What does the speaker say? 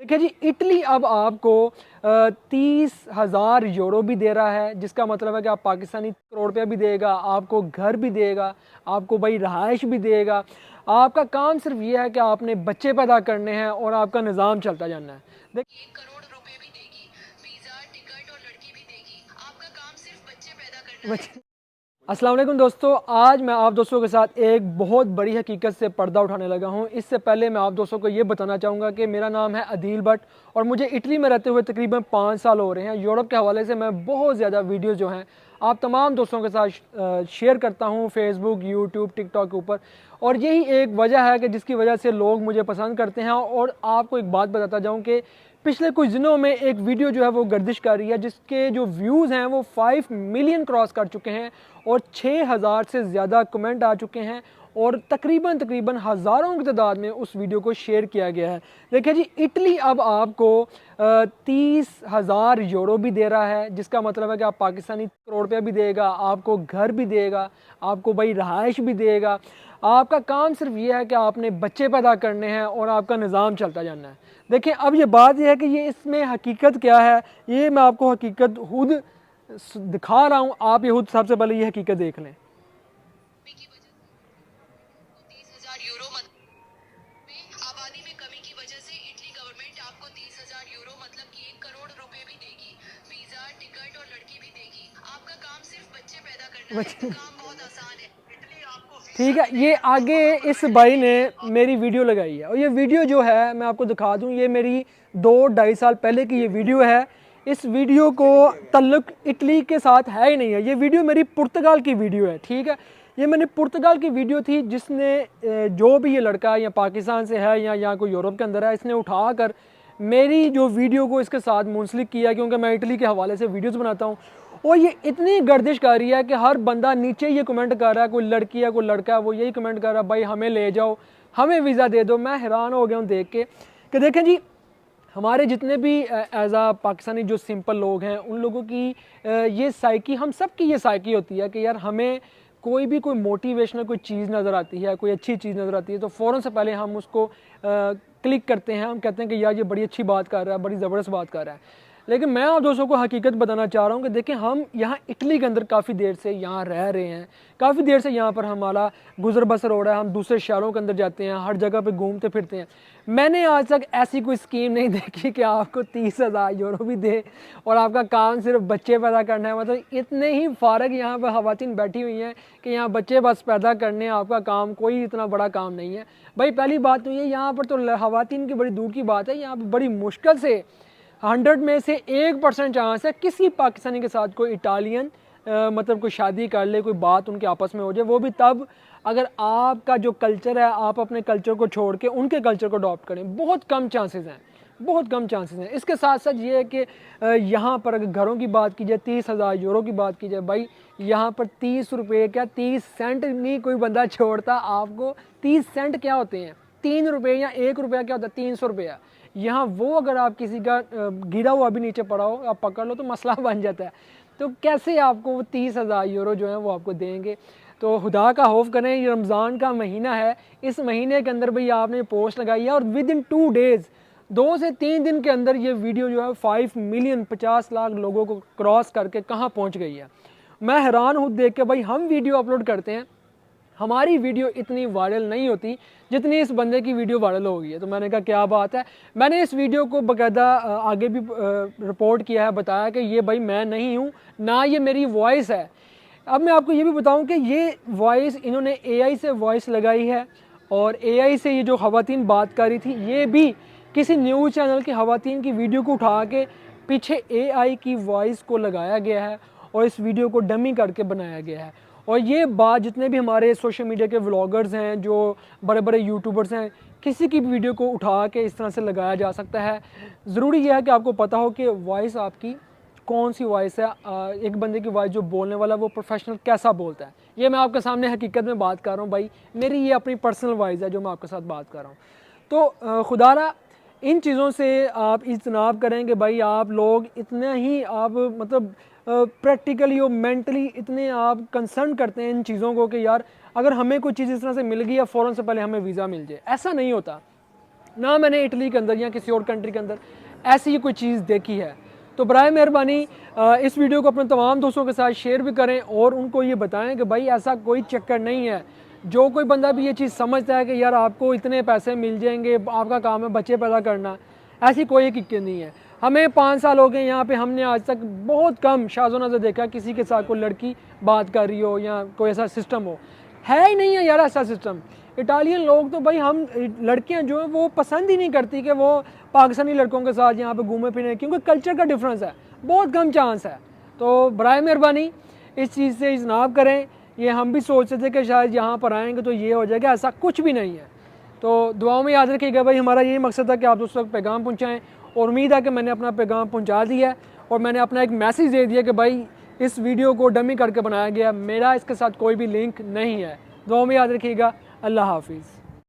देखिए जी, इटली अब आपको 30,000 यूरो भी दे रहा है, जिसका मतलब है कि आप पाकिस्तानी करोड़ रुपया भी देगा, आपको घर भी देगा, आपको भाई रहाइश भी देगा। आपका काम सिर्फ ये है कि आपने बच्चे पैदा करने हैं और आपका निज़ाम चलता जाना है। 1 करोड़ रुपए भी देगी, वीजा, टिकट और लड़की भी देगी। आपका काम सिर्फ बच्चे पैदा करना है। अस्सलाम वालेकुम दोस्तों, आज मैं आप दोस्तों के साथ एक बहुत बड़ी हकीकत से पर्दा उठाने लगा हूं। इससे पहले मैं आप दोस्तों को ये बताना चाहूँगा कि मेरा नाम है अदील भट्ट और मुझे इटली में रहते हुए तकरीबन 5 साल हो रहे हैं। यूरोप के हवाले से मैं बहुत ज़्यादा वीडियोज़ जो हैं आप तमाम दोस्तों के साथ शेयर करता हूँ फेसबुक, यूट्यूब, टिकटॉक के ऊपर। और यही एक वजह है कि जिसकी वजह से लोग मुझे पसंद करते हैं। और आपको एक बात बताता जाऊँ कि पिछले कुछ दिनों में एक वीडियो जो है वो गर्दिश कर रही है, जिसके जो व्यूज़ हैं वो 5 मिलियन क्रॉस कर चुके हैं और 6,000 से ज़्यादा कमेंट आ चुके हैं और तकरीबन हज़ारों की तादाद में उस वीडियो को शेयर किया गया है। देखिए जी, इटली अब आपको 30,000 यूरो भी दे रहा है, जिसका मतलब है कि आप पाकिस्तानी करोड़ रुपया भी देगा, आपको घर भी देगा, आपको भाई रहाइश भी देगा। आपका काम सिर्फ ये है कि आपने बच्चे पैदा करने हैं और आपका निज़ाम चलता जाना है। देखिए, अब ये बात यह है कि ये इसमें हकीकत क्या है, ये मैं आपको हकीकत खुद दिखा रहा हूँ। आप ये खुद सबसे पहले ये हकीकत देख लें। की वजह से 30,000 यूरो में आबादी में कमी की वजह से इटली गवर्नमेंट आपको 30,000 यूरो मतलब कि 1 करोड़ रुपए भी देगी, वीजा, टिकट और लड़की भी देगी। आपका काम सिर्फ बच्चे पैदा करना है। काम बहुत आसान है। इटली आपको ठीक है, ये आगे इस भाई ने मेरी वीडियो लगाई है और ये वीडियो जो है मैं आपको दिखा दूं, ये मेरी 2-2.5 साल पहले की ये वीडियो है। इस वीडियो को तल्लुक इटली के साथ है ही नहीं है। ये वीडियो मेरी पुर्तगाल की वीडियो है। ठीक है, ये मैंने पुर्तगाल की वीडियो थी, जिसने जो भी ये लड़का या पाकिस्तान से है या यहाँ कोई यूरोप के अंदर है, इसने उठा कर मेरी जो वीडियो को इसके साथ मुंसलिक किया, क्योंकि मैं इटली के हवाले से वीडियोज़ बनाता हूँ। और ये इतनी गर्दिश कर रही है कि हर बंदा नीचे ये कमेंट कर रहा है, कोई लड़की है कोई लड़का है, वो यही कमेंट कर रहा है, भाई हमें ले जाओ, हमें वीज़ा दे दो। मैं हैरान हो गया हूँ देख के कि देखें जी, हमारे जितने भी एज आ पाकिस्तानी जो सिंपल लोग हैं, उन लोगों की ये साइकी, हम सब की ये साइकी होती है कि यार हमें कोई भी कोई मोटिवेशनल कोई चीज़ नज़र आती है, कोई अच्छी चीज़ नज़र आती है, तो फ़ौरन से पहले हम उसको क्लिक करते हैं। हम कहते हैं कि यार ये बड़ी अच्छी बात कर रहा है, बड़ी ज़बरदस्त बात कर रहा है। लेकिन मैं आप दोस्तों को हकीकत बताना चाह रहा हूँ कि देखिए, हम यहाँ इटली के अंदर काफ़ी देर से यहाँ रह रहे हैं, काफ़ी देर से यहाँ पर हमारा गुजर बसर हो रहा है। हम दूसरे शहरों के अंदर जाते हैं, हर जगह पे घूमते फिरते हैं। मैंने आज तक ऐसी कोई स्कीम नहीं देखी कि आपको 30,000 यूरो भी दे और आपका काम सिर्फ बच्चे पैदा करना है। मतलब इतने ही फारग यहाँ पर ख़वातीन बैठी हुई हैं कि यहाँ बच्चे बस पैदा करने हैं, आपका काम कोई इतना बड़ा काम नहीं है। भाई पहली बात तो ये, यहाँ पर तो ख़वातीन की बड़ी दूर की बात है, यहाँ पर बड़ी मुश्किल से 100 में से 1% चांस है किसी पाकिस्तानी के साथ कोई इटालियन मतलब कोई शादी कर ले, कोई बात उनके आपस में हो जाए। वो भी तब अगर आपका जो कल्चर है, आप अपने कल्चर को छोड़ के उनके कल्चर को अडॉप्ट करें। बहुत कम चांसेस हैं, बहुत कम चांसेस हैं। इसके साथ साथ ये है कि यहाँ पर अगर घरों की बात की जाए, 30,000 यूरो की बात की जाए, भाई यहाँ पर 30 रुपये क्या 30 सेंट नहीं कोई बंदा छोड़ता आपको। 30 सेंट क्या होते हैं, 3 रुपये या 1 रुपया क्या होता है, 300 रुपया। यहाँ वो अगर आप किसी का गिरा हुआ भी नीचे पड़ा हो, आप पकड़ लो तो मसला बन जाता है। तो कैसे आपको वो 30,000 यूरो जो है वो आपको देंगे। तो खुदा का खौफ करें, ये रमज़ान का महीना है, इस महीने के अंदर भाई आपने पोस्ट लगाई है और विद इन 2 डेज़, 2 से 3 दिन के अंदर ये वीडियो जो है 5 मिलियन 50 लाख लोगों को क्रॉस करके कहाँ पहुँच गई है। मैं हैरान हूँ देख के। भाई हम वीडियो अपलोड करते हैं, हमारी वीडियो इतनी वायरल नहीं होती जितनी इस बंदे की वीडियो वायरल हो गई है। तो मैंने कहा क्या बात है। मैंने इस वीडियो को बाकायदा आगे भी रिपोर्ट किया है, बताया कि ये भाई मैं नहीं हूँ, ना ये मेरी वॉइस है। अब मैं आपको ये भी बताऊं कि ये वॉइस इन्होंने एआई से वॉइस लगाई है और एआई से ये जो ख़वातीन बात कर रही थी, ये भी किसी न्यूज़ चैनल की ख़वातीन की वीडियो को उठा के पीछे एआई की वॉइस को लगाया गया है और इस वीडियो को डमी करके बनाया गया है। और ये बात जितने भी हमारे सोशल मीडिया के व्लॉगर्स हैं, जो बड़े बड़े यूट्यूबर्स हैं, किसी की भी वीडियो को उठा के इस तरह से लगाया जा सकता है। ज़रूरी यह है कि आपको पता हो कि वॉइस आपकी कौन सी वॉइस है। एक बंदे की वॉइस जो बोलने वाला वो प्रोफेशनल कैसा बोलता है, ये मैं आपके सामने हकीकत में बात कर रहा हूँ। भाई मेरी ये अपनी पर्सनल वॉइस है जो मैं आपके साथ बात कर रहा हूँ। तो खुदारा इन चीज़ों से आप इज्तनाब करें कि भाई आप लोग इतना ही आप मतलब प्रैक्टिकली और मेंटली इतने आप कंसर्न करते हैं इन चीज़ों को कि यार अगर हमें कोई चीज़ इस तरह से मिल गई है फ़ौरन से पहले हमें वीज़ा मिल जाए। ऐसा नहीं होता। ना मैंने इटली के अंदर या किसी और कंट्री के अंदर ऐसी ही कोई चीज़ देखी है। तो बराए मेहरबानी इस वीडियो को अपने तमाम दोस्तों के साथ शेयर भी करें और उनको ये बताएं कि भाई ऐसा कोई चक्कर नहीं है। जो कोई बंदा भी ये चीज़ समझता है कि यार आपको इतने पैसे मिल जाएंगे, आपका काम है बच्चे पैदा करना, ऐसी कोई हकीकत नहीं है। हमें 5 साल हो गए यहाँ पे, हमने आज तक बहुत कम शाज़ों से देखा किसी के साथ कोई लड़की बात कर रही हो या कोई ऐसा सिस्टम हो, है ही नहीं है यार ऐसा सिस्टम। इटालियन लोग तो भाई, हम लड़कियां जो है वो पसंद ही नहीं करती कि वो पाकिस्तानी लड़कों के साथ यहाँ पे घूमे फिरे, क्योंकि कल्चर का डिफरेंस है, बहुत कम चांस है। तो बराए मेहरबानी इस चीज़ से इजनाब करें। ये हम भी सोचते थे कि शायद यहाँ पर आएंगे तो ये हो जाएगा, ऐसा कुछ भी नहीं है। तो दुआओं में याद रखिएगा भाई, हमारा यही मकसद था कि आप दोस्तों तक पैगाम पहुँचाएँ, और उम्मीद है कि मैंने अपना पैगाम पहुँचा दिया है और मैंने अपना एक मैसेज दे दिया कि भाई इस वीडियो को डमी करके बनाया गया, मेरा इसके साथ कोई भी लिंक नहीं है। दुआओं में याद रखिएगा। अल्लाह हाफिज़।